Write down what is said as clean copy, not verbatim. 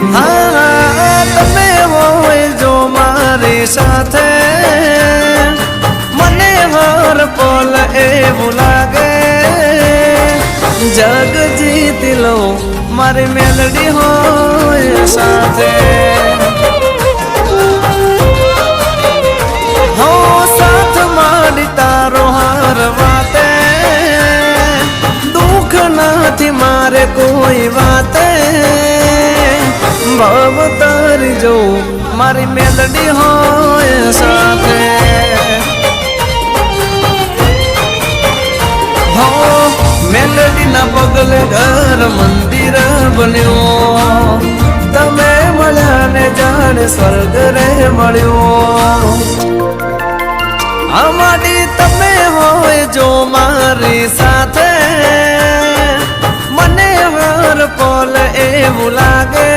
હા તમે હોય જો મારી સાથે મને હર પલ એવું લાગે જગ જીતી લો મારી મેલડી હોય સાથે હો સાથ મારી તારો હાર વાતે દુઃખ નથી મારે કોઈ વાતે ભાવ તારી જો મારી મેલડી હોય સાથે હો મેલડી ના પગલે ઘર મંદિર બન્યો તમે મળ્યા ને જાણે સ્વર્ગ રે મળ્યો અમારી તમે હોય જો મારી સાથે મને હર પલ એવું લાગે